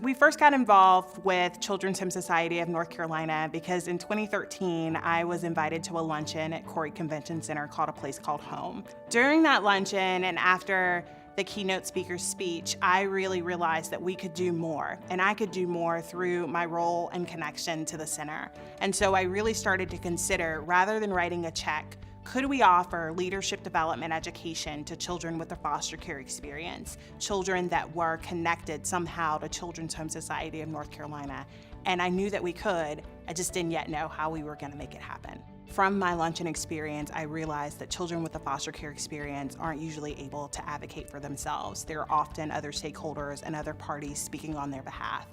We first got involved with Children's Home Society of North Carolina because in 2013, I was invited to a luncheon at Corey Convention Center called A Place Called Home. During that luncheon and after the keynote speaker's speech, I really realized that we could do more, and I could do more through my role and connection to the center. And so I really started to consider, rather than writing a check, could we offer leadership development education to children with a foster care experience, children that were connected somehow to Children's Home Society of North Carolina? And I knew that we could, I just didn't yet know how we were gonna make it happen. From my luncheon experience, I realized that children with a foster care experience aren't usually able to advocate for themselves. There are often other stakeholders and other parties speaking on their behalf.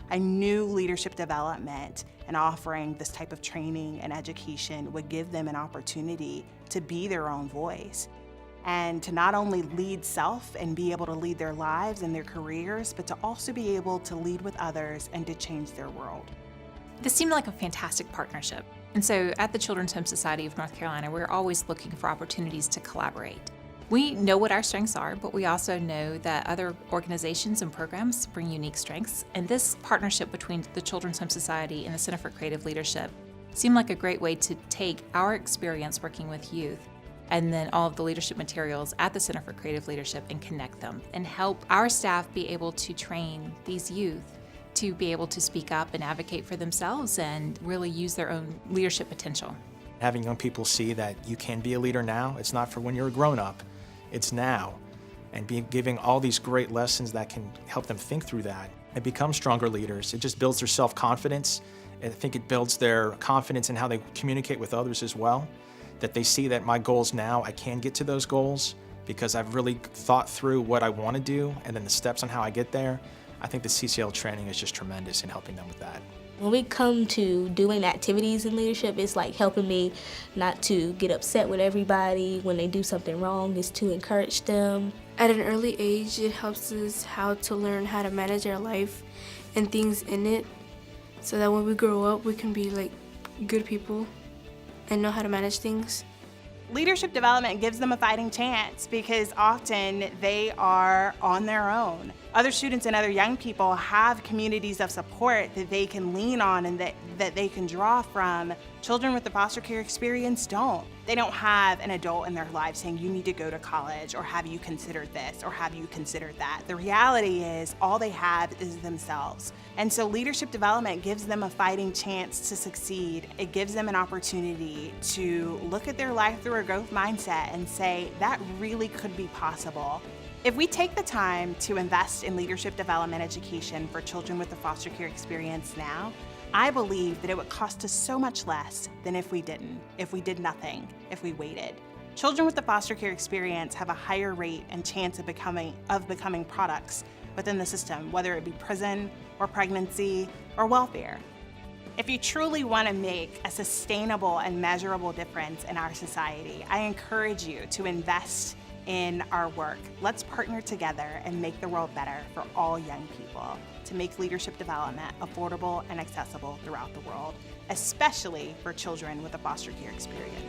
I knew leadership development and offering this type of training and education would give them an opportunity to be their own voice and to not only lead self and be able to lead their lives and their careers, but to also be able to lead with others and to change their world. This seemed like a fantastic partnership. And so at the Children's Home Society of North Carolina, we're always looking for opportunities to collaborate. We know what our strengths are, but we also know that other organizations and programs bring unique strengths. And this partnership between the Children's Home Society and the Center for Creative Leadership seemed like a great way to take our experience working with youth and then all of the leadership materials at the Center for Creative Leadership and connect them and help our staff be able to train these youth to be able to speak up and advocate for themselves and really use their own leadership potential. Having young people see that you can be a leader now, it's not for when you're a grown-up, it's now. And giving all these great lessons that can help them think through that and become stronger leaders. It just builds their self-confidence. I think it builds their confidence in how they communicate with others as well. That they see that my goals now, I can get to those goals because I've really thought through what I want to do and then the steps on how I get there. I think the CCL training is just tremendous in helping them with that. When we come to doing activities in leadership, it's like helping me not to get upset with everybody when they do something wrong, is to encourage them. At an early age, it helps us how to learn how to manage our life and things in it, so that when we grow up, we can be like good people and know how to manage things. Leadership development gives them a fighting chance because often they are on their own. Other students and other young people have communities of support that they can lean on and that they can draw from. Children with the foster care experience don't. They don't have an adult in their life saying, you need to go to college, or have you considered this, or have you considered that. The reality is all they have is themselves. And so leadership development gives them a fighting chance to succeed. It gives them an opportunity to look at their life through a growth mindset and say, that really could be possible. If we take the time to invest in leadership development education for children with the foster care experience now, I believe that it would cost us so much less than if we didn't, if we did nothing, if we waited. Children with the foster care experience have a higher rate and chance of becoming products within the system, whether it be prison or pregnancy or welfare. If you truly want to make a sustainable and measurable difference in our society, I encourage you to invest in our work. Let's partner together and make the world better for all young people, to make leadership development affordable and accessible throughout the world, especially for children with a foster care experience.